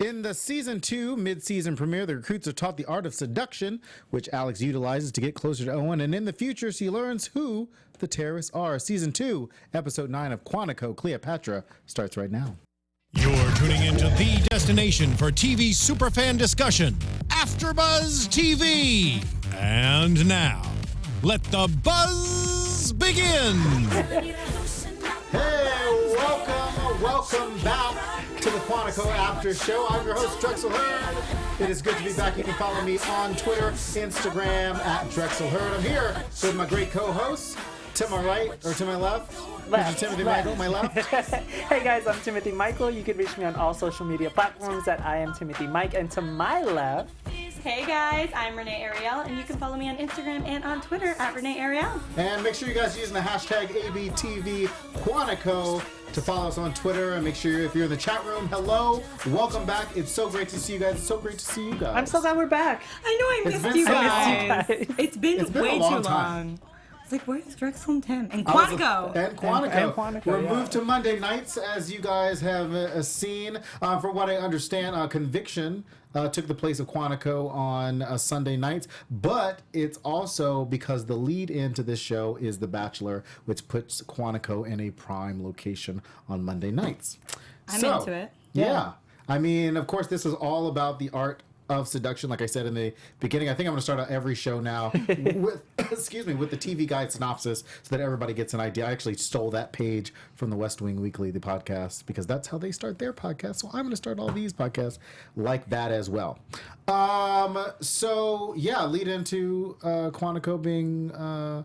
In the season 2 mid-season premiere, the recruits are taught the art of seduction, which Alex utilizes to get closer to Owen, and in the future, she learns who the terrorists are. Season 2, episode 9 of Quantico, Cleopatra, starts right now. You're tuning into the destination for TV superfan discussion, AFTERBUZZ TV. And now, let the buzz begin. Hey, welcome back to the Quantico After Show. I'm your host, Drexel Heard. It is good to be back. You can follow me on Twitter, Instagram, at Drexel Heard. I'm here with my great co-hosts. To my right, or to my left? Timothy Michael, my left. Hey guys, I'm Timothy Michael. You can reach me on all social media platforms at I am Timothy Mike. And to my left... Hey guys, I'm Renee Ariel, and you can follow me on Instagram and on Twitter at Renee Ariel. And make sure you guys are using the hashtag ABTVQuantico to follow us on Twitter. And make sure if you're in the chat room, hello, welcome back. It's so great to see you guys. It's so great to see you guys. I'm so glad we're back. I know I missed you guys. It's been way a long too time. long. It's like, where's Drexel and Tim? And Quantico. And Quantico. We're yeah. moved to Monday nights, as you guys have seen. From what I understand, Conviction took the place of Quantico on Sunday nights. But it's also because the lead into this show is The Bachelor, which puts Quantico in a prime location on Monday nights. I'm into it. Yeah. I mean, of course, this is all about the art of seduction. Like I said in the beginning, I think I'm going to start out every show now with with the TV Guide synopsis so that everybody gets an idea. I actually stole that page from the West Wing Weekly, the podcast, because that's how they start their podcast. So I'm going to start all these podcasts like that as well. So yeah, lead into Quantico being The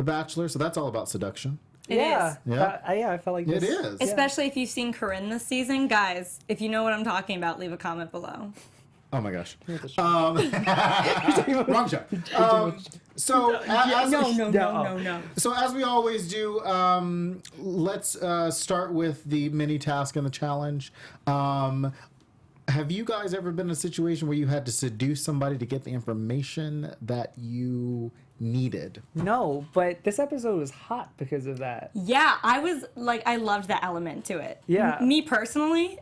Bachelor. So that's all about seduction. It is. Yeah. I felt like this. It is. Especially if you've seen Corinne this season. Guys, if you know what I'm talking about, leave a comment below. Oh my gosh. Wrong show. So No. So as we always do, let's start with the mini task and the challenge. Have you guys ever been in a situation where you had to seduce somebody to get the information that you needed? No, but this episode was hot because of that. Yeah, I was like, I loved that element to it. Yeah. Me personally,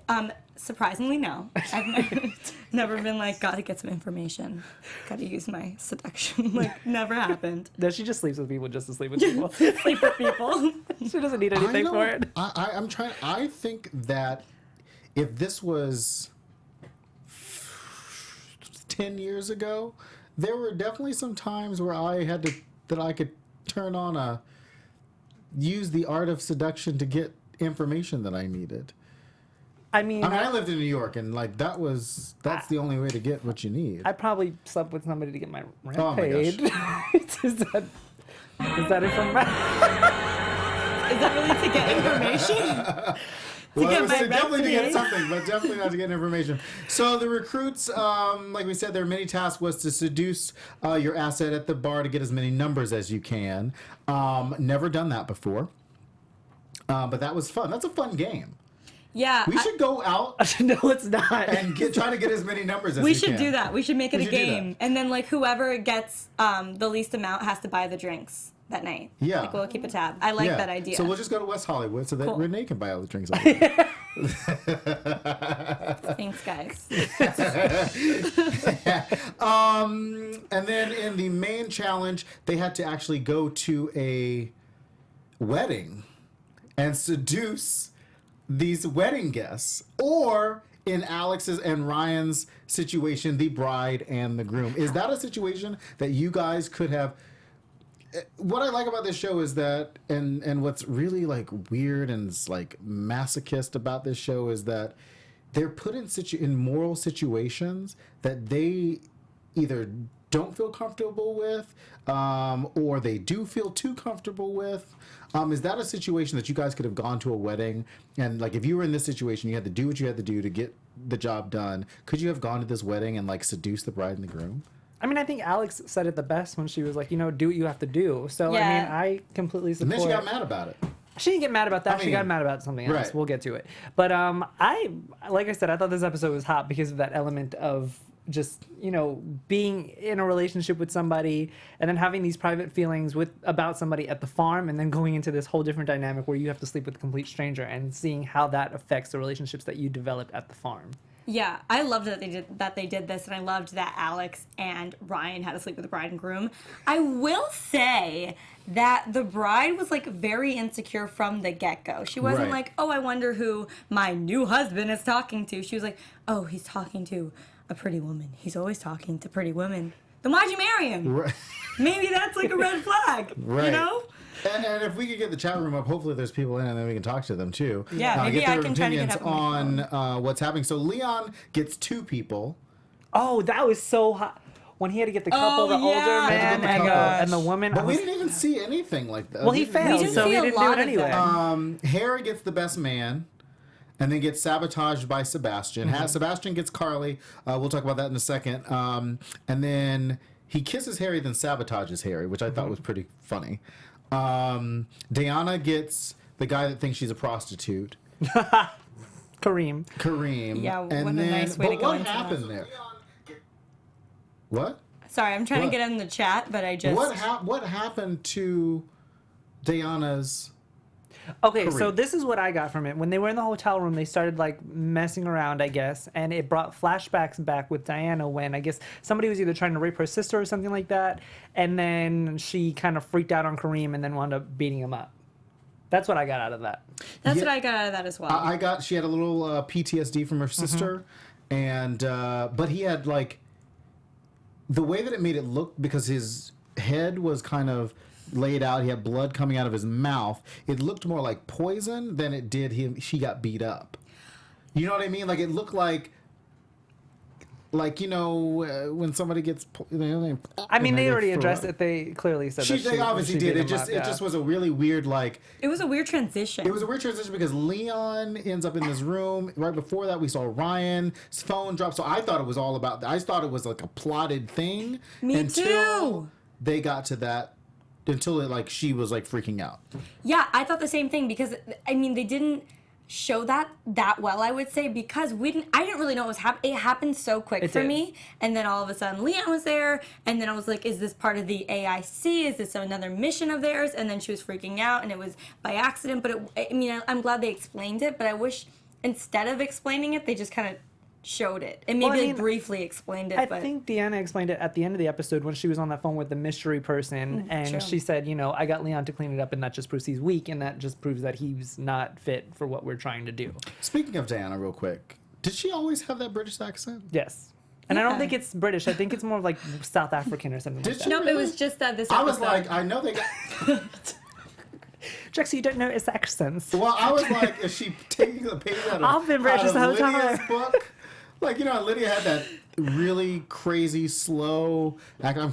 surprisingly, no. I've never been like, gotta get some information. Gotta use my seduction. Like, never happened. No, she just sleeps with people just to sleep with people. Sleep with people. She doesn't need anything for it. I think that if this was 10 years ago, there were definitely some times where I could turn on use the art of seduction to get information that I needed. I mean, I lived in New York, and like that's the only way to get what you need. I probably slept with somebody to get my rent Oh my paid. Is that it from Is that really to get information? Well, get it was my definitely to get recipe. something, but definitely not to get information. So the recruits, like we said, their mini task was to seduce your asset at the bar to get as many numbers as you can. Never done that before, but that was fun. That's a fun game. Yeah. We should go out No, it's not. and try to get as many numbers as We we should can. do that. We should make it We a should do game. And then, like, whoever gets the least amount has to buy the drinks that night. Yeah. Like, we'll keep a tab. I like that idea. So we'll just go to West Hollywood so that Cool. Renee can buy all the drinks. All the time. Thanks, guys. And then in the main challenge, they had to actually go to a wedding and seduce these wedding guests, or in Alex's and Ryan's situation, the bride and the groom. Is that a situation that you guys could have? What I like about this show is that, and what's really like weird and like masochist about this show is that they're put in moral situations that they either don't feel comfortable with, or they do feel too comfortable with. Is that a situation that you guys could have gone to a wedding and, like, if you were in this situation, you had to do what you had to do to get the job done, could you have gone to this wedding and, like, seduce the bride and the groom? I mean, I think Alex said it the best when she was like, do what you have to do. So, Yeah. I mean, I completely support. And then she got mad about it. She didn't get mad about that. I She mean, got mad about something else. right. We'll get to it. But like I said, I thought this episode was hot because of that element of just, being in a relationship with somebody and then having these private feelings about somebody at the farm and then going into this whole different dynamic where you have to sleep with a complete stranger and seeing how that affects the relationships that you developed at the farm. Yeah, I loved that they did this, and I loved that Alex and Ryan had to sleep with the bride and groom. I will say that the bride was like very insecure from the get-go. She wasn't Right. like, oh, I wonder who my new husband is talking to. She was like, oh, he's talking to a pretty woman. He's always talking to pretty women. Then why'd you marry him? Right. Maybe that's like a red flag, Right. you know? And if we could get the chat room up, hopefully there's people in, and then we can talk to them too. Yeah, maybe get I their can try to get opinions up on my on what's happening. So Leon gets 2 people. Oh, that was so hot. When he had to get the couple, the yeah. older Had to man get the and, couple. and the woman. But I we was- didn't even see anything like that. well, he failed, didn't so see he a didn't lot do of it anyway. them. Harry gets the best man, and then gets sabotaged by Sebastian. Sebastian gets Carly. We'll talk about that in a second. And then he kisses Harry, then sabotages Harry, which I thought was pretty funny. Diana gets the guy that thinks she's a prostitute, Kareem. Kareem. Yeah, and what a then, nice way but to go what into that. happened there? What? Sorry, I'm trying What? to get in the chat, but I just... What happened to Diana's? Okay, so Kareem. this is what I got from it. When they were in the hotel room, they started like messing around, I guess, and it brought flashbacks back with Diana when I guess somebody was either trying to rape her sister or something like that, and then she kind of freaked out on Kareem and then wound up beating him up. That's what I got out of that. That's Yeah. what I got out of that as well. I got. She had a little PTSD from her sister, and but he had like the way that it made it look because his head was kind of laid out. He had blood coming out of his mouth. It looked more like poison than it did him. She got beat up. You know what I mean? Like it looked like when somebody gets. I mean, they already throw addressed up. it. They clearly said that They obviously she did. beat It him just up, yeah. was a really weird like. It was a weird transition. It was a weird transition because Leon ends up in this room. Right before that, we saw Ryan's phone drop. So I thought it was all about. I thought it was like a plotted thing. Me until too. They got to that. Until it like she was like freaking out. Yeah, I thought the same thing because I mean they didn't show that well, I would say, because I didn't really know what was happening. It happened so quick It for did. me, and then all of a sudden Leon was there, and then I was like, is this part of the AIC? Is this another mission of theirs? And then she was freaking out, and it was by accident. But I'm glad they explained it, but I wish instead of explaining it, they just kind of showed it and maybe Well, I mean, briefly explained it. I but think Deanna explained it at the end of the episode when she was on that phone with the mystery person, and true. she said, I got Leon to clean it up, and that just proves he's weak, and that just proves that he's not fit for what we're trying to do. Speaking of Diana, real quick, did she always have that British accent? Yes. And I don't Yeah. think it's British. I think it's more of like South African or something Did like she? that. no, it was just that this episode. I was like, I know they got. Drexel, you don't know its accents. Well, I was like, is she taking the page out of, I've been British the whole Lydia's time. book? Like, Lydia had that really crazy, slow act. I'm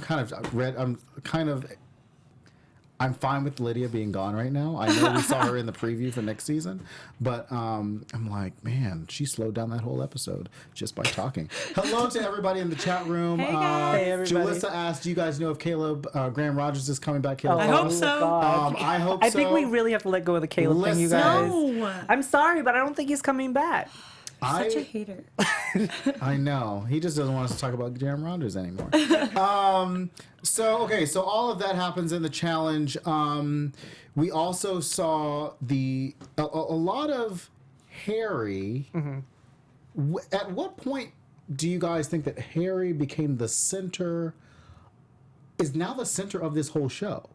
fine with Lydia being gone right now. I know we saw her in the preview for next season, but I'm like, man, she slowed down that whole episode just by talking. Hello to everybody in the chat room. Hey, guys. Hey, everybody. Jalissa asked, do you guys know if Caleb Graham Rogers is coming back? Caleb I hope so. God. I hope I so. think we really have to let go of the Caleb thing, you Listen. guys. No. I'm sorry, but I don't think he's coming back. Such a hater. I know. He just doesn't want us to talk about Graham Rogers anymore. So all of that happens in the challenge. We also saw a lot of Harry. At what point do you guys think that Harry became the center? Is now the center of this whole show?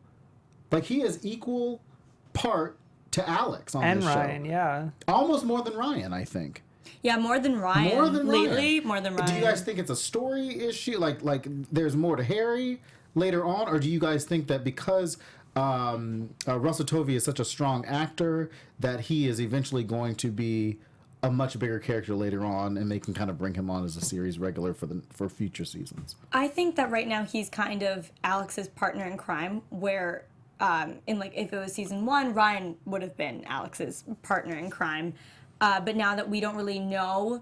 Like he is equal part to Alex on And this Ryan, show. yeah. Almost more than Ryan, I think. Yeah, more than Ryan. More than Lately, Ryan. more than Ryan. Do you guys think it's a story issue? Like there's more to Harry later on, or do you guys think that because Russell Tovey is such a strong actor that he is eventually going to be a much bigger character later on, and they can kind of bring him on as a series regular for future seasons? I think that right now he's kind of Alex's partner in crime, where if it was season 1, Ryan would have been Alex's partner in crime. But now that we don't really know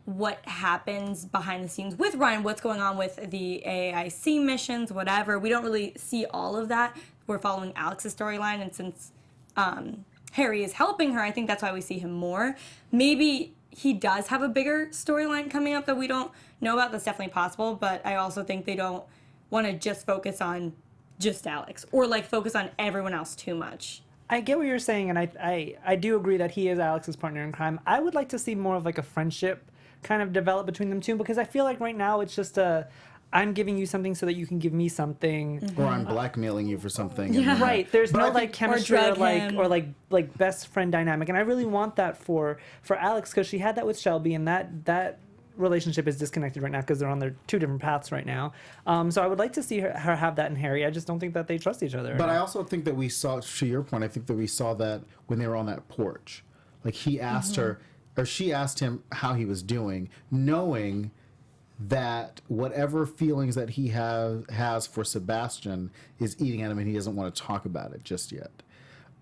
what happens behind the scenes with Ryan, what's going on with the AIC missions, whatever, we don't really see all of that. We're following Alex's storyline, and since Harry is helping her, I think that's why we see him more. Maybe he does have a bigger storyline coming up that we don't know about. That's definitely possible, but I also think they don't want to just focus on just Alex or focus on everyone else too much. I get what you're saying, and I do agree that he is Alex's partner in crime. I would like to see more of a friendship kind of develop between them two, because I feel like right now it's just I'm giving you something so that you can give me something. Or I'm blackmailing you for something. Yeah. And then, Right. There's but no I like think- chemistry drug or him. like best friend dynamic, and I really want that for Alex, because she had that with Shelby, and that relationship is disconnected right now because they're on their two different paths right now. So I would like to see her have that in Harry. I just don't think that they trust each other. But I also think that we saw, to your point, I think that we saw that when they were on that porch. Like he asked her, or she asked him how he was doing, knowing that whatever feelings that he has for Sebastian is eating at him, and he doesn't want to talk about it just yet.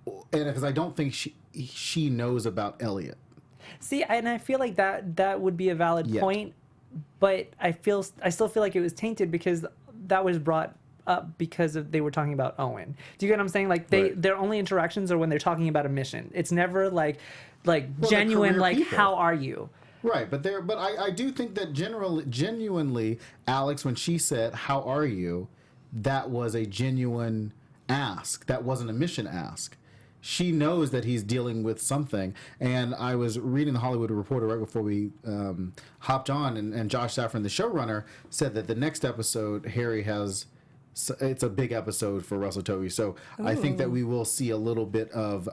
And because I don't think she knows about Elliot. See, and I feel like that would be a valid Yet. point, but I still feel like it was tainted because that was brought up because they were talking about Owen. Do you get what I'm saying? Like Right. their only interactions are when they're talking about a mission. It's never like they're genuine, career like, people. how are you? Right, but I do think that genuinely, Alex, when she said, "How are you?" that was a genuine ask. That wasn't a mission ask. She knows that he's dealing with something. And I was reading the Hollywood Reporter right before we hopped on, and Josh Safran, the showrunner, said that the next episode, Harry has. It's a big episode for Russell Tovey, so I think that we will see a little bit of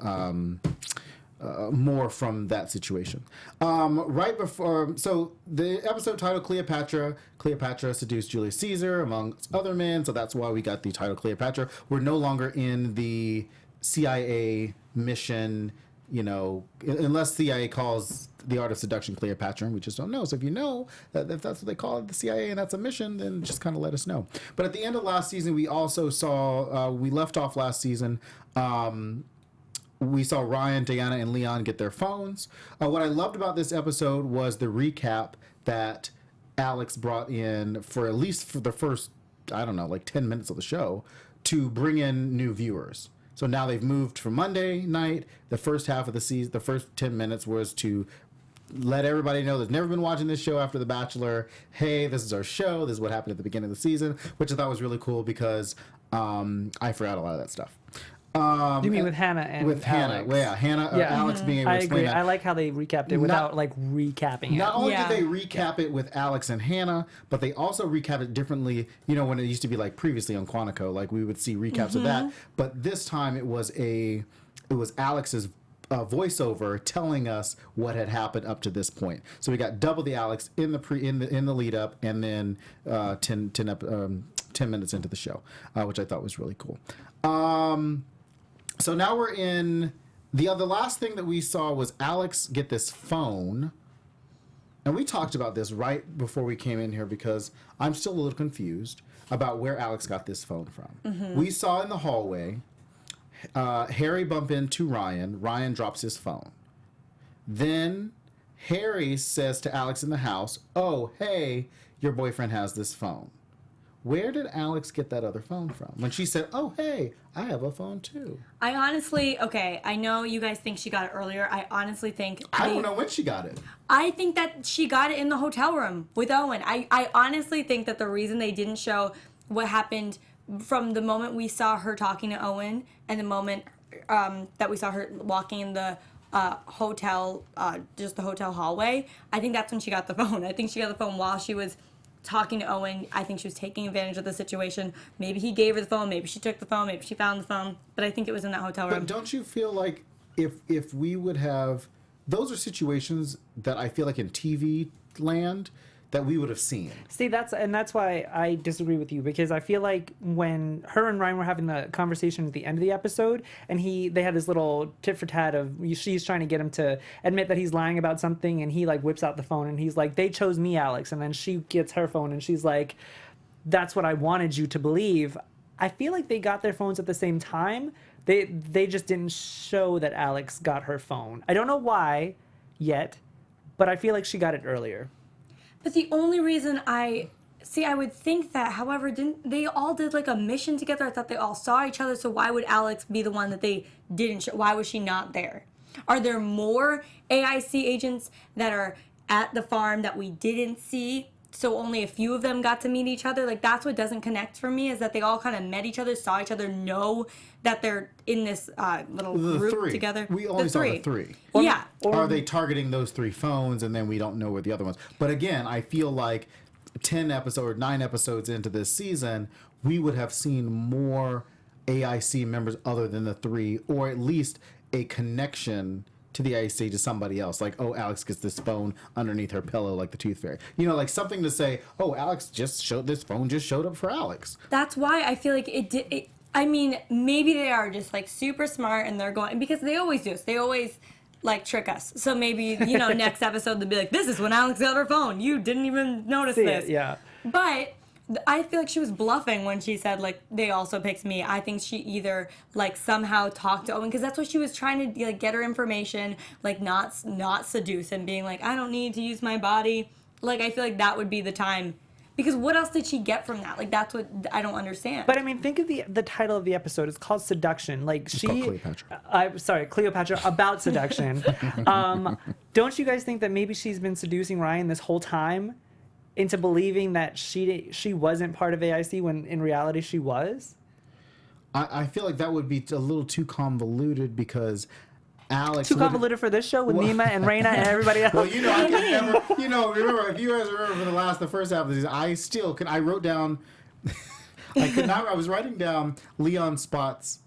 more from that situation. Right before, so the episode title Cleopatra. Cleopatra seduced Julius Caesar amongst other men, so that's why we got the title Cleopatra. We're no longer in the CIA mission, unless CIA calls the art of seduction Cleopatra, and we just don't know. So if you know that if that's what they call it, the CIA, and that's a mission, then just kind of let us know. But at the end of last season, we also saw, we left off last season, we saw Ryan, Diana, and Leon get their phones. What I loved about this episode was the recap that Alex brought in for at least for the first, 10 minutes of the show to bring in new viewers. So now they've moved from Monday night. The first half of the season, the first 10 minutes was to let everybody know that's never been watching this show after The Bachelor. Hey, this is our show. This is what happened at the beginning of the season, which I thought was really cool because I forgot a lot of that stuff. You mean with Hannah and with Alex? Hannah? Well, yeah, Hannah. Yeah. Alex being able I to explain agree. that. I like how they recapped it without recapping it. Not only Yeah. did they recap it with Alex and Hannah, but they also recapped it differently. When it used to be like previously on Quantico, like we would see recaps of that. But this time it was Alex's voiceover telling us what had happened up to this point. So we got double the Alex in the lead up, and then 10 minutes into the show, which I thought was really cool. So now we're in the last thing that we saw was Alex get this phone. And we talked about this right before we came in here because I'm still a little confused about where Alex got this phone from. We saw in the hallway Harry bump into Ryan. Ryan drops his phone. Then Harry says to Alex in the house, "Oh, hey, your boyfriend has this phone." Where did Alex get that other phone from? When she said, "Oh, hey, I have a phone too." I know you guys think she got it earlier. I honestly think I don't know when she got it. I think that she got it in the hotel room with Owen. I honestly think that the reason they didn't show what happened from the moment we saw her talking to Owen and the moment that we saw her walking in the hotel, just the hotel hallway, I think that's when she got the phone. I think she got the phone while she was talking to Owen. I think she was taking advantage of the situation. Maybe he gave her the phone, maybe she took the phone, maybe she found the phone, but I think it was in that hotel room. But don't you feel like if we would have, those are situations that I feel like in TV land that we would have seen. See, that's why I disagree with you, because I feel like when her and Ryan were having the conversation at the end of the episode, and they had this little tit for tat of she's trying to get him to admit that he's lying about something, and he like whips out the phone and he's like, "They chose me, Alex," and then she gets her phone and she's like, "That's what I wanted you to believe." I feel like they got their phones at the same time. They just didn't show that Alex got her phone. I don't know why yet, but I feel like she got it earlier. But the only reason I would think that, however, they all did like a mission together? I thought they all saw each other, so why would Alex be the one that they didn't show? Why was she not there? Are there more AIC agents that are at the farm that we didn't see so only a few of them got to meet each other. Like, that's what doesn't connect for me, is that they all kind of met each other, saw each other, know that they're in this little group together. We only saw the three. Yeah. Are they targeting those 3 phones, and then we don't know where the other ones? But again, I feel like 9 episodes into this season, we would have seen more AIC members other than the 3, or at least a connection to the AIC to somebody else. Like, oh, Alex gets this phone underneath her pillow like the Tooth Fairy. You know, like something to say, oh, this phone just showed up for Alex. That's why I feel like I mean, maybe they are just like super smart and they're going, because they always do this. They always like trick us. So maybe, next episode they'll be like, this is when Alex got her phone. You didn't even notice this. Yeah. But I feel like she was bluffing when she said, like, they also picked me. I think she either, like, somehow talked to Owen, because that's what she was trying to, like, get her information, like, not seduce him, being like, I don't need to use my body. Like, I feel like that would be the time. Because what else did she get from that? Like, that's what I don't understand. But I mean, think of the title of the episode. It's called Seduction. Like, It's called Cleopatra. Cleopatra about seduction. Don't you guys think that maybe she's been seducing Ryan this whole time into believing that she wasn't part of AIC when in reality she was? I feel like that would be a little too convoluted, because Alex... Too convoluted for this show with Nima and Raina and everybody else? Well, I can never... remember, if you guys remember the first half of this, I wrote down... I was writing down Leon Spot's,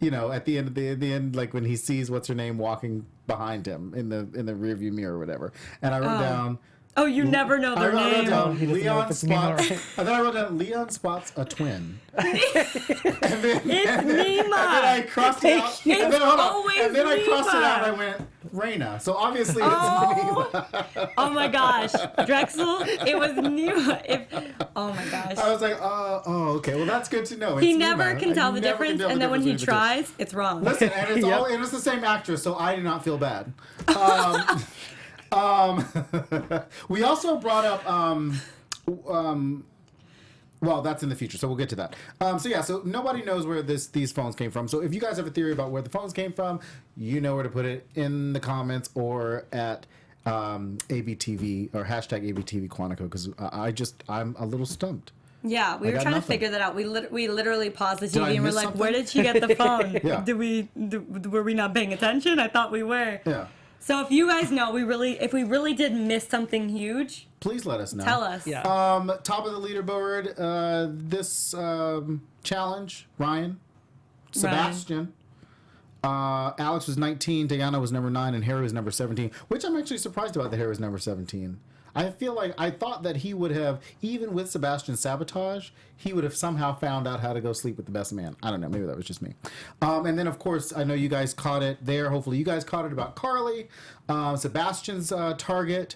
at the end, like when he sees what's-her-name walking behind him in the rearview mirror or whatever. And I wrote down... Oh, you never know their name. Leon Spots. And then I wrote down Leon Spots a twin. And then I crossed it out. And then I crossed it out and I went Raina. So obviously it's Nima. Oh my gosh, Drexel. It was Nima. Oh my gosh. I was like, okay. Well, that's good to know. He never can tell the difference, and then when he tries, it's wrong. Listen, and it's the same actress, so I do not feel bad. We also brought up, well, that's in the future, so we'll get to that. So nobody knows where these phones came from. So if you guys have a theory about where the phones came from, you know where to put it in the comments or at ABTV or hashtag ABTV Quantico, because I'm a little stumped. Yeah, we were trying to figure that out. We literally paused the TV and we're like, something? Where did she get the phone? Yeah. Were we not paying attention? I thought we were. Yeah. So if you guys know, if we really did miss something huge, please let us know. tell us. Yeah. Top of the leaderboard, this challenge, Ryan, Sebastian. Alex was 19, Diana was number 9, and Harry was number 17, which I'm actually surprised about that Harry was number 17. I feel like I thought that he would have, even with Sebastian's sabotage, he would have somehow found out how to go sleep with the best man. I don't know. Maybe that was just me. And then, of course, I know you guys caught it there. Hopefully you guys caught it about Carly. Sebastian's target.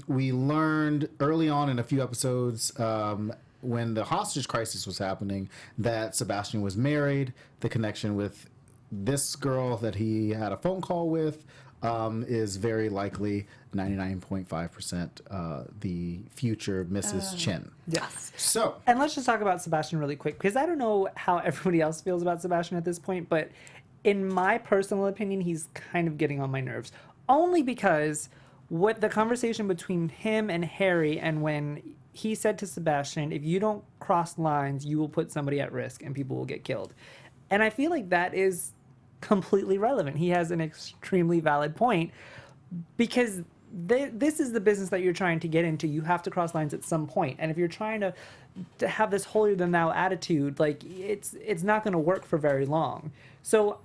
We learned early on in a few episodes when the hostage crisis was happening that Sebastian was married. The connection with this girl that he had a phone call with is very likely 99.5% the future Mrs. Chen. Yes. So, and let's just talk about Sebastian really quick, because I don't know how everybody else feels about Sebastian at this point, but in my personal opinion, he's kind of getting on my nerves. Only because what the conversation between him and Harry, and when he said to Sebastian, if you don't cross lines, you will put somebody at risk and people will get killed. And I feel like that is completely relevant. He has an extremely valid point, because this is the business that you're trying to get into. You have to cross lines at some point, and if you're trying to have this holier than thou attitude, like it's not going to work for very long. So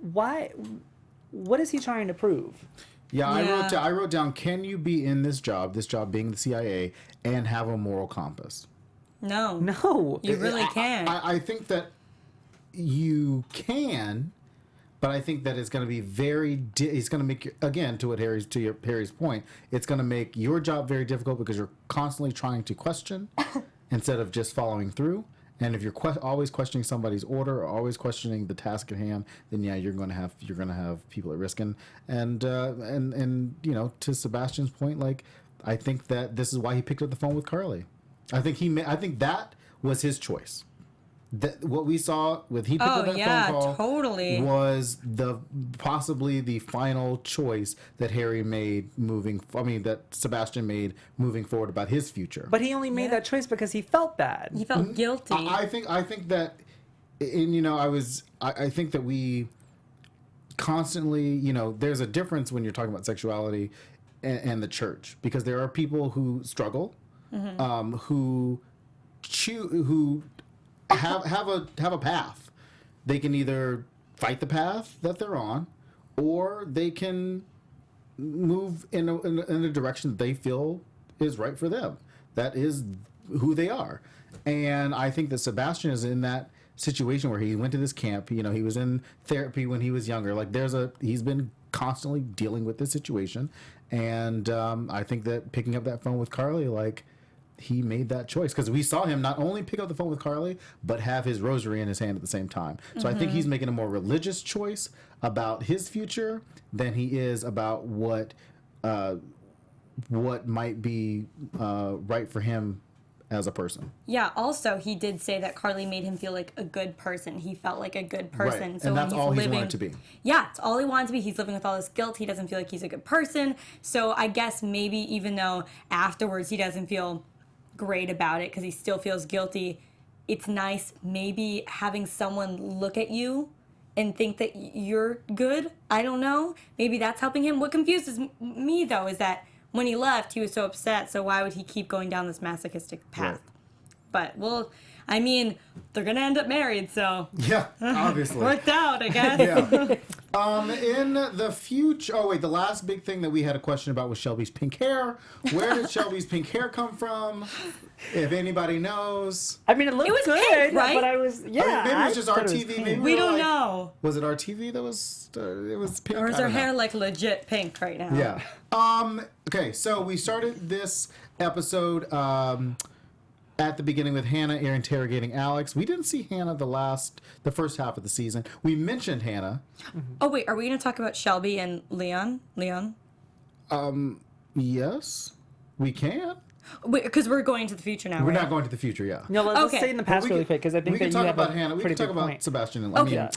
what is he trying to prove? Yeah, I wrote down, can you be in this job being the CIA, and have a moral compass? No. You really can't. I think that you can, but I think that it's going to be it's going to make, again, to Harry's point, it's going to make your job very difficult, because you're constantly trying to question instead of just following through. And if you're always questioning somebody's order or always questioning the task at hand, then yeah, you're going to have people at risk. And to Sebastian's point, like, I think that this is why he picked up the phone with Carly. I think that was his choice. what we saw with he picked up that phone call totally was possibly the final choice that Harry made that Sebastian made moving forward about his future. But he only made that choice because he felt bad. He felt guilty. I think that, and I think that we constantly, there's a difference when you're talking about sexuality and the church, because there are people who struggle, who have a path. They can either fight the path that they're on, or they can move in a direction that they feel is right for them. That is who they are. And I think that Sebastian is in that situation where he went to this camp. He was in therapy when he was younger. Like he's been constantly dealing with this situation. And I think that picking up that phone with Carly, he made that choice, because we saw him not only pick up the phone with Carly, but have his rosary in his hand at the same time. So I think he's making a more religious choice about his future than he is about what might be right for him as a person. Yeah, also, he did say that Carly made him feel like a good person. He felt like a good person. Right. So and that's all he's wanted to be. Yeah, it's all he wanted to be. He's living with all this guilt. He doesn't feel like he's a good person. So I guess maybe even though afterwards he doesn't feel great about it because he still feels guilty, it's nice maybe having someone look at you and think that you're good. I don't know. Maybe that's helping him. What confuses me, though, is that when he left, he was so upset, so why would he keep going down this masochistic path? Right. But, they're going to end up married, so... Yeah, obviously. Worked out, I guess. Yeah. In the future... Oh, wait, the last big thing that we had a question about was Shelby's pink hair. Where did Shelby's pink hair come from? If anybody knows. I mean, it looked good, pink, right? but I was... Yeah, maybe it was just our TV. Maybe we don't know. Was it our TV that was... it was pink? Or is her hair, legit pink right now? Yeah. Okay, so we started this episode... at the beginning with Hannah interrogating Alex. We didn't see Hannah the first half of the season. We mentioned Hannah. Oh, wait, are we going to talk about Shelby and Leon? Yes, we can. Wait, because we're going to the future now, We're right? not going to the future, yeah. No, let's Okay. stay in the past really quick, because I think we can that talk you have about a Hannah. We pretty can talk good about point. Sebastian and Okay.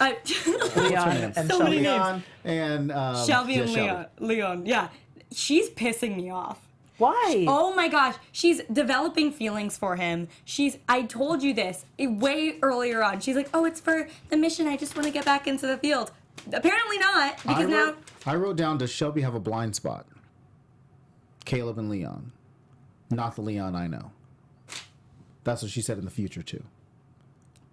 Leon and So many Shelby. Leon and Shelby yeah, and Shelby. Leon. Yeah. She's pissing me off. Why? Oh my gosh, she's developing feelings for him. I told you this way earlier on. She's like, oh, it's for the mission. I just want to get back into the field. Apparently not, because I wrote down, does Shelby have a blind spot? Caleb and Leon. Not the Leon I know. That's what she said in the future, too.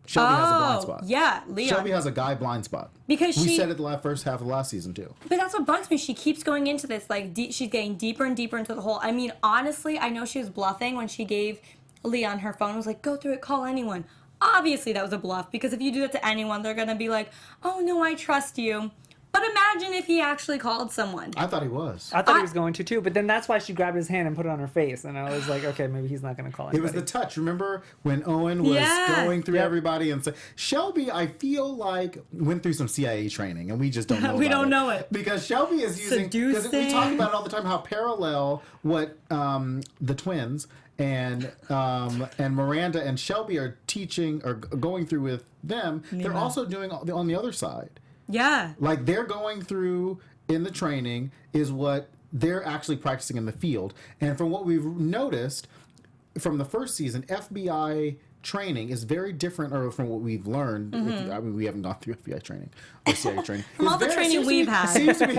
Shelby has a blind spot. Yeah, Leon. Shelby has a guy blind spot. Because we said it the first half of last season, too. But that's what bugs me. She keeps going into this, she's getting deeper and deeper into the hole. I mean, honestly, I know she was bluffing when she gave Leon her phone. Was like, go through it, call anyone. Obviously, that was a bluff, because if you do that to anyone, they're going to be like, oh, no, I trust you. But imagine if he actually called someone. I thought he was. I thought he was going to, too, but then that's why she grabbed his hand and put it on her face, and I was like, okay, maybe he's not going to call anybody. It was the touch. Remember when Owen was going through everybody and said, Shelby, I feel like went through some CIA training, and we just don't know We about don't know it. Because Shelby is using... Because we Seducing. talk about it all the time, how parallel what the twins and Miranda and Shelby are teaching or going through with them. Yeah. They're also doing on the other side. Yeah. Like they're going through in the training is what they're actually practicing in the field. And from what we've noticed from the first season, FBI training is very different, or from what we've learned. We haven't gone through FBI training or CIA training. From all the training we've had. Seems to be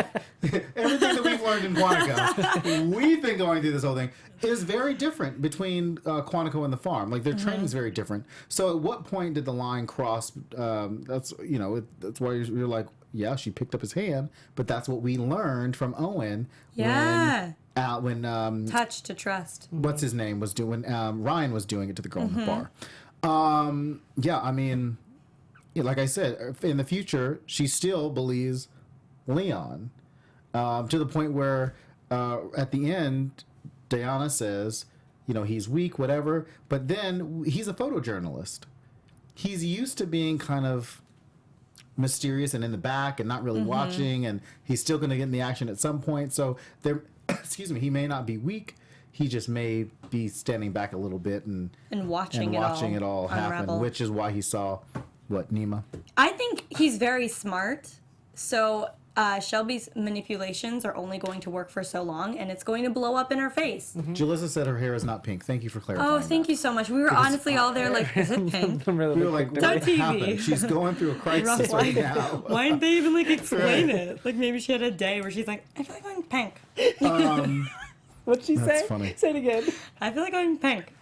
everything that we've learned in Quantico, we've been going through this whole thing, is very different between Quantico and the farm. Like their training is very different. So at what point did the line cross? That's why you're like, yeah, she picked up his hand, but that's what we learned from Owen. Yeah. When touch to trust. What's his name was doing? Ryan was doing it to the girl in the bar. Yeah, I mean, like I said, in the future, she still believes Leon, to the point where at the end, Diana says, he's weak, whatever. But then he's a photojournalist. He's used to being kind of mysterious and in the back and not really watching, and he's still going to get in the action at some point. So there, excuse me, he may not be weak. He just may be standing back a little bit and watching it all happen, unravel. which is why he saw what, Nima? I think he's very smart. So Shelby's manipulations are only going to work for so long, and it's going to blow up in her face. Jalissa said her hair is not pink. Thank you for clarifying. Oh, thank you so much. We were honestly all there like, is it pink? I'm really We were looking like, forward what to it. TV. happened? She's going through a crisis right now. Why didn't they even like explain it? Like maybe she had a day where she's like, I feel like going pink. What'd she That's say? funny. Say it again. I feel like going pink.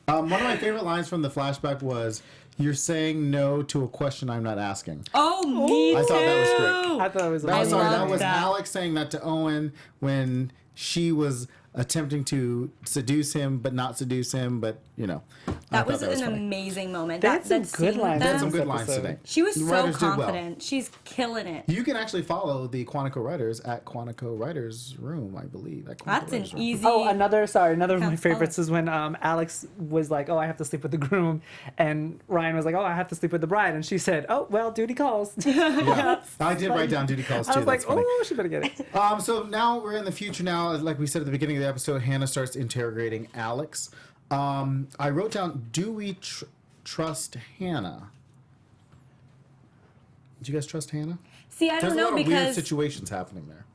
One of my favorite lines from the flashback was, "You're saying no to a question I'm not asking." Oh, me I too. thought that was great. I thought it was That was, amazing. that love was that. Alex saying that to Owen when she was attempting to seduce him, but not seduce him. But I That thought was an funny. amazing moment. They had some that good scene lines. with They had them, some good This lines episode. today. She was The so writers did well. confident. She's killing it. You can actually follow the Quantico writers at Quantico Writers Room, I believe. At Quantico That's an Writers Room. easy. Oh, another of my Can't favorites follow. is when Alex was like, "Oh, I have to sleep with the groom," and Ryan was like, "Oh, I have to sleep with the bride," and she said, "Oh, well, duty calls." Yeah. I did write down duty calls too. I was like, That's funny. "Oh, she better get it." So now we're in the future now. Like we said at the beginning of the episode, Hannah starts interrogating Alex. I wrote down, do we trust Hannah? Do you guys trust Hannah? See, I There's don't a know lot of weird because situations happening there.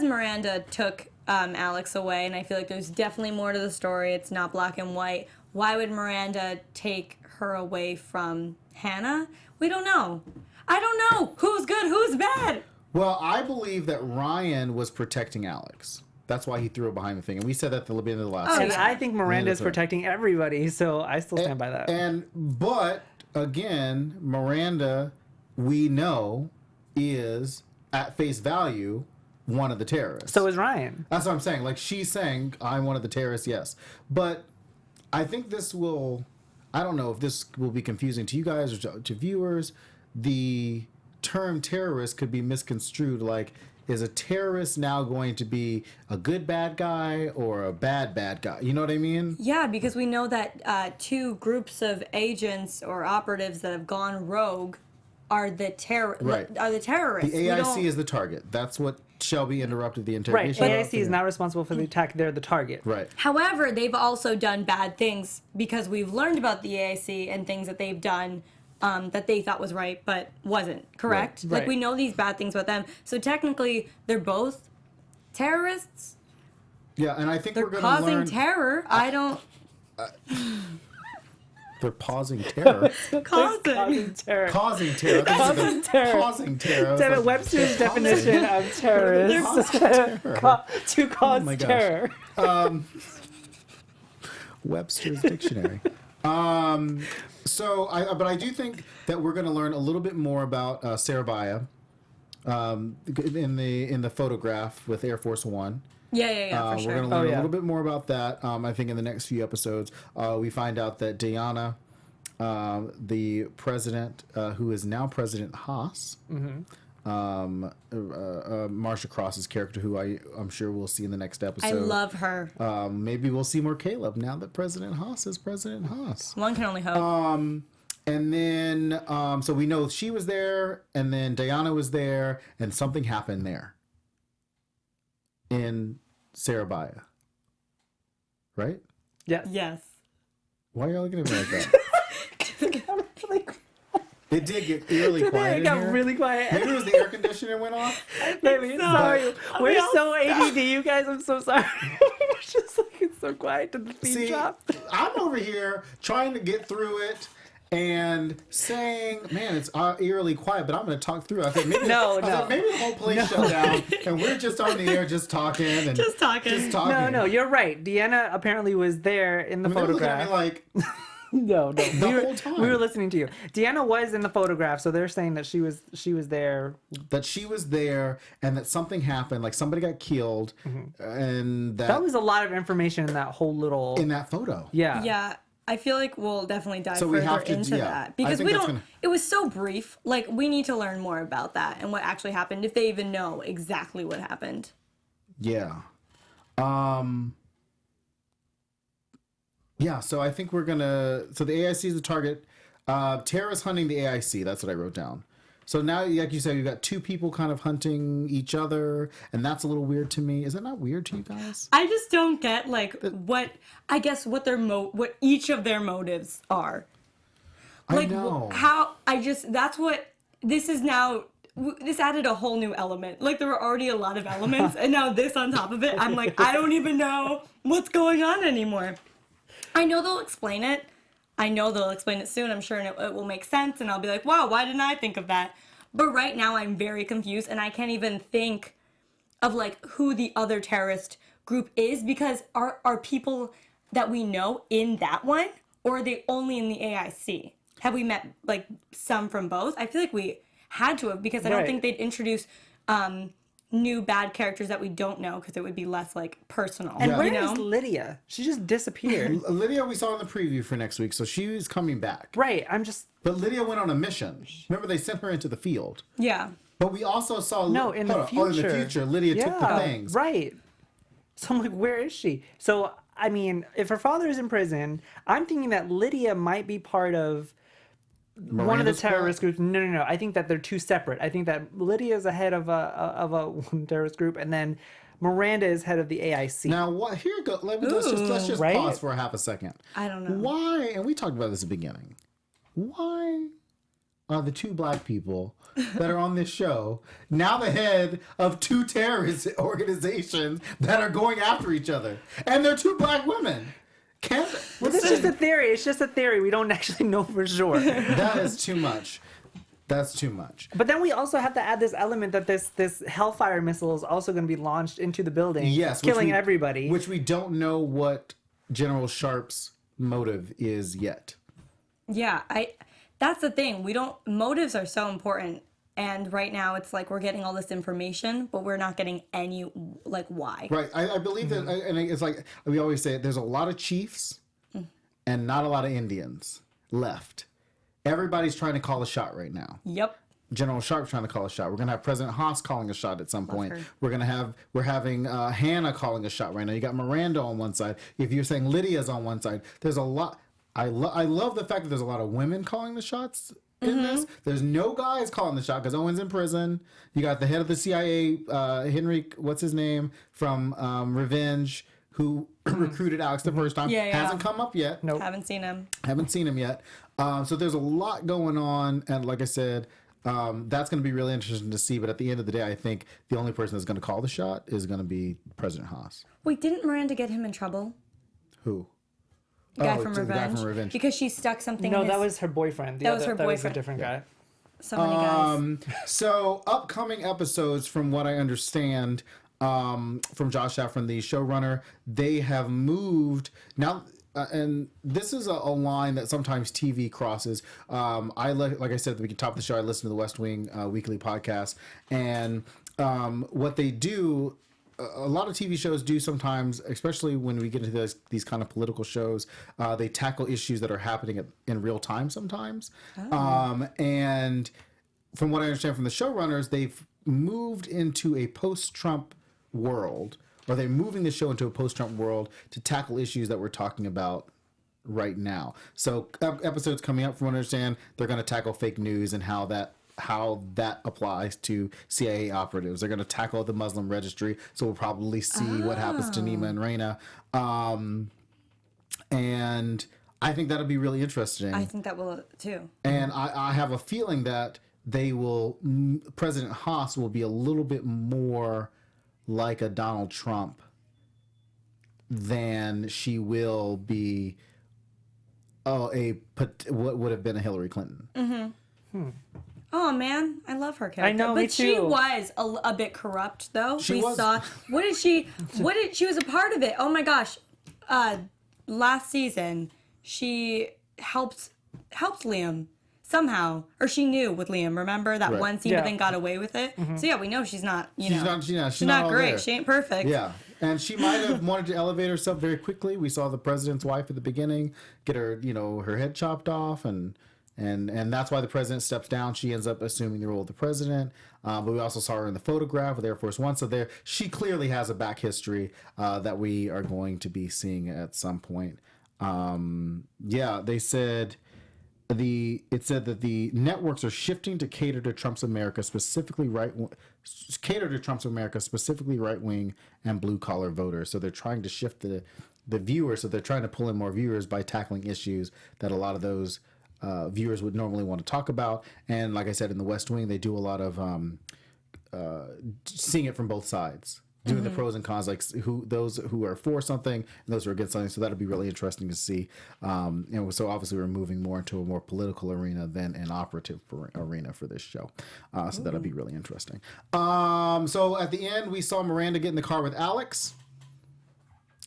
Miranda took Alex away, and I feel like there's definitely more to the story. It's not black and white. Why would Miranda take her away from Hannah? We don't know. I don't know who's good, who's bad. Well, I believe that Ryan was protecting Alex. That's why he threw her behind the thing. And we said that at the beginning of the last Oh, And season. I think Miranda is that's right. protecting everybody, so I still stand by that. But again, Miranda, we know, is at face value one of the terrorists. So is Ryan. That's what I'm saying. Like, she's saying, I'm one of the terrorists, yes. But I think this will, I don't know if this will be confusing to you guys or to viewers. The term terrorist could be misconstrued. Like, is a terrorist now going to be a good bad guy or a bad guy? You know what I mean? Yeah, because we know that two groups of agents or operatives that have gone rogue are the Right. are the terrorists. The We AIC don't- is the target. That's what Shelby interrupted the Right. interrogation. AIC is not responsible for the attack. They're the target. Right. However, they've also done bad things because we've learned about the AIC and things that they've done that they thought was right but wasn't. Correct? Right. Like, Right. we know these bad things about them. So technically, they're both terrorists. Yeah, and I think They're we're going to causing learn. terror. I don't... They're pausing terror. Causing terror. Causing terror. Causing terror. Causing terror. I was Damn it, like, Webster's they're causing- definition of terrorist. To cause my gosh. terror. Webster's dictionary. But I do think that we're going to learn a little bit more about Sarabaya in the photograph with Air Force One. Yeah, for sure. We're going to learn Oh, yeah. a little bit more about that. I think in the next few episodes, we find out that Diana, the president, who is now President Haas, Marsha Cross's character, who I'm sure we'll see in the next episode. I love her. Maybe we'll see more Caleb now that President Haas is President Haas. One can only hope. And then, so we know she was there, and then Diana was there, and something happened there in Sarabaya. Right? Yes. Yes. Why are you looking at me like that? It did get really quiet It in got here. really quiet. Maybe it was the air conditioner went off. Maybe. Sorry. We're so ADD, you guys. I'm so sorry. We're just like, it's so quiet. Did the theme See, drop? I'm over here trying to get through it and saying, man, it's eerily quiet, but I'm going to talk through it. I thought maybe, No. maybe the whole place shut down and we're just on the air just talking. And Just talking. No, you're right. Deanna apparently was there in the I mean, they're looking at photograph. me like, No. whole time. We were listening to you. Deanna was in the photograph, so they're saying that she was there. that she was there and that something happened, like somebody got killed, and That was a lot of information in that whole little. in that photo. Yeah. Yeah, I feel like we'll definitely dive So we further have to- into yeah, that I because think we that's don't. gonna- It was so brief. Like, we need to learn more about that and what actually happened, if they even know exactly what happened. Yeah. Yeah, so I think we're gonna. So the AIC is the target. Tara's hunting the AIC. That's what I wrote down. So now, like you said, you've got two people kind of hunting each other, and that's a little weird to me. Is that not weird to you guys? I just don't get like what what each of their motives are. Like I know. This added a whole new element. Like there were already a lot of elements, and now this on top of it, I'm like, I don't even know what's going on anymore. I know they'll explain it. I know they'll explain it soon, I'm sure, and it will make sense, and I'll be like, wow, why didn't I think of that? But right now I'm very confused, and I can't even think of like who the other terrorist group is, because are people that we know in that one, or are they only in the AIC? Have we met like some from both? I feel like we had to have, because I don't think they'd introduce new bad characters that we don't know, because it would be less like personal. And where is Lydia? She just disappeared. Lydia we saw in the preview for next week, so she's coming back. Right. But Lydia went on a mission. Remember, they sent her into the field. Yeah. But we also saw... in the future. Lydia took the things. Right. So I'm like, where is she? So, I mean, if her father is in prison, I'm thinking that Lydia might be part of one of the terrorist groups. No. I think that they're two separate. I think that Lydia is the head of a terrorist group, and then Miranda is head of the AIC. Now, what? Here go. Let's just pause for a half a second. I don't know. Why? And we talked about this at the beginning. Why are the two black people that are on this show now the head of two terrorist organizations that are going after each other, and they're two black women? Well, it's just a theory. It's just a theory. We don't actually know for sure. That is too much. That's too much. But then we also have to add this element that this Hellfire missile is also going to be launched into the building, killing everybody. Which we don't know what General Sharp's motive is yet. Yeah, that's the thing. Motives are so important. And right now it's like we're getting all this information, but we're not getting any, like, why. Right. I believe that, and it's like we always say, there's a lot of chiefs and not a lot of Indians left. Everybody's trying to call a shot right now. Yep. General Sharp trying to call a shot. We're gonna have President Haas calling a shot at some point. We're having Hannah calling a shot right now. You got Miranda on one side. If you're saying Lydia's on one side, there's a lot. I love the fact that there's a lot of women calling the shots in this. There's no guys calling the shot because Owen's in prison. You got the head of the CIA, Henry, what's his name, from Revenge, who recruited Alex the first time. Hasn't come up yet. Nope. Haven't seen him yet. So there's a lot going on, and like I said, that's going to be really interesting to see. But at the end of the day, I think the only person that's going to call the shot is going to be President Haas. Wait, didn't Miranda get him in trouble? Who? The guy from Revenge. Because she stuck something in his... that was her boyfriend. That was a different guy. So many guys. So upcoming episodes, from what I understand, from Josh Safran, the showrunner, they have moved now. And this is a line that sometimes TV crosses. Like I said at the top of the show, I listen to the West Wing weekly podcast, and what they do, a lot of TV shows do sometimes, especially when we get into these kind of political shows, they tackle issues that are happening in real time sometimes. And from what I understand from the showrunners, they've moved into a post-Trump world, or they're moving the show into a post-Trump world to tackle issues that we're talking about right now. So episodes coming up, from what I understand, they're going to tackle fake news and how that applies to CIA operatives. They're going to tackle the Muslim registry, so we'll probably see what happens to Nima and Reina. And I think that'll be really interesting. I think that will too. And I have a feeling that President Haas will be a little bit more like a Donald Trump than she will be what would have been a Hillary Clinton. Oh man, I love her character. I know, but me too. She was a bit corrupt, though. She was. She was a part of it. Oh my gosh, last season she helped Liam somehow, or she knew with Liam. Remember that one scene, but then got away with it. So yeah, we know she's not. She's not great. There. She ain't perfect. Yeah. And she might have wanted to elevate herself very quickly. We saw the president's wife at the beginning get her, her head chopped off, and that's why the president steps down. She ends up assuming the role of the president. But we also saw her in the photograph with Air Force One. So she clearly has a back history that we are going to be seeing at some point. They said it said that the networks are shifting to cater to Trump's America, specifically right wing and blue collar voters. So they're trying to shift the viewers. So they're trying to pull in more viewers by tackling issues that a lot of those viewers would normally want to talk about. And like I said, in the West Wing, they do a lot of seeing it from both sides. Doing the pros and cons, like those who are for something and those who are against something. So that'll be really interesting to see. And so obviously we're moving more into a more political arena than an operative arena for this show. So that'll be really interesting. So at the end, we saw Miranda get in the car with Alex.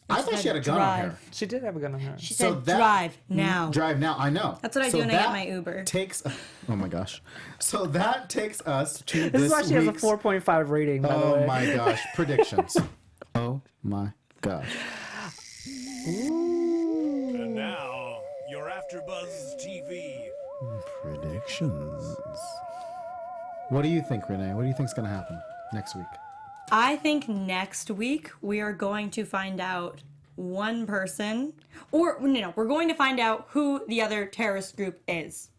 I thought she had a gun on her. She did have a gun on her. She said, drive now. Drive now, I know. That's what I do when I get my Uber. Oh my gosh. So that takes us to This is why she has a 4.5 rating, by the way. Oh my gosh. Predictions. Oh my gosh. And now, your AfterBuzz TV Predictions. What do you think, Renee? What do you think's going to happen next week? I think next week we are going to find out one person, or no, we're going to find out who the other terrorist group is.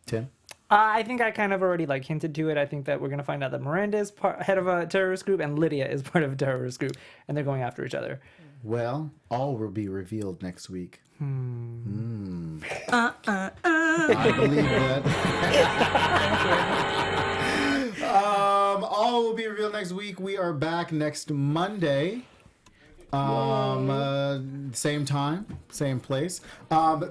Tim? I think I kind of already hinted to it. I think that we're going to find out that Miranda is head of a terrorist group and Lydia is part of a terrorist group, and they're going after each other. Well, all will be revealed next week. I believe that. All will be revealed next week. We are back next Monday. Same time, same place.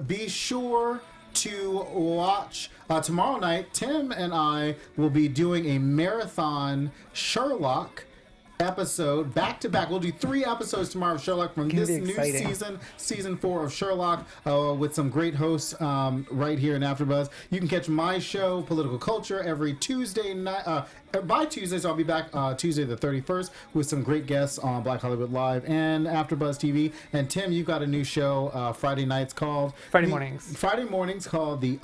Be sure to watch tomorrow night. Tim and I will be doing a marathon Sherlock episode back to back. We'll do 3 episodes tomorrow of Sherlock from this new season 4 of Sherlock, with some great hosts right here in AfterBuzz. You can catch my show, Political Culture, every Tuesday night. By Tuesdays, I'll be back Tuesday the 31st with some great guests on Black Hollywood Live and AfterBuzz TV. And Tim, you've got a new show Friday mornings called the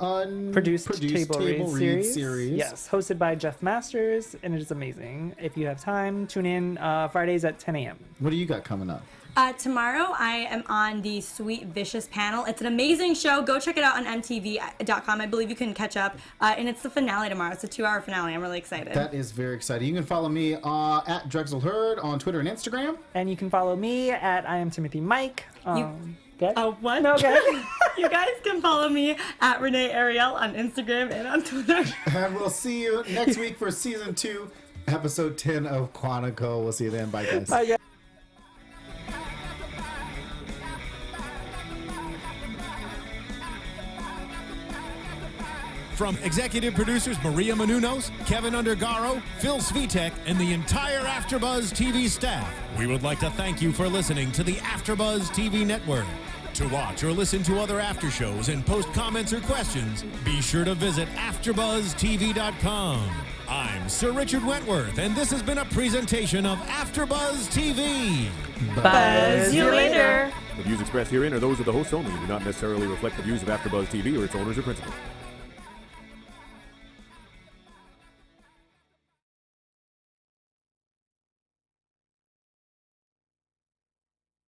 Produced Table Read series. Yes, hosted by Jeff Masters, and it is amazing. If you have time, tune in Fridays at 10 a.m. What do you got coming up? Tomorrow, I am on the Sweet Vicious panel. It's an amazing show. Go check it out on MTV.com. I believe you can catch up. And it's the finale tomorrow. It's a 2-hour finale. I'm really excited. That is very exciting. You can follow me at Drexel Heard on Twitter and Instagram. And you can follow me at I Am Timothy Mike. What? No, okay. You guys can follow me at Renee Ariel on Instagram and on Twitter. And we'll see you next week for Season 2, Episode 10 of Quantico. We'll see you then. Bye, guys. Bye, guys. From executive producers Maria Menounos, Kevin Undergaro, Phil Svitek, and the entire AfterBuzz TV staff, we would like to thank you for listening to the AfterBuzz TV network. To watch or listen to other after shows and post comments or questions, be sure to visit AfterBuzzTV.com. I'm Sir Richard Wentworth, and this has been a presentation of AfterBuzz TV. Buzz you later. The views expressed herein are those of the hosts only and do not necessarily reflect the views of AfterBuzz TV or its owners or principals.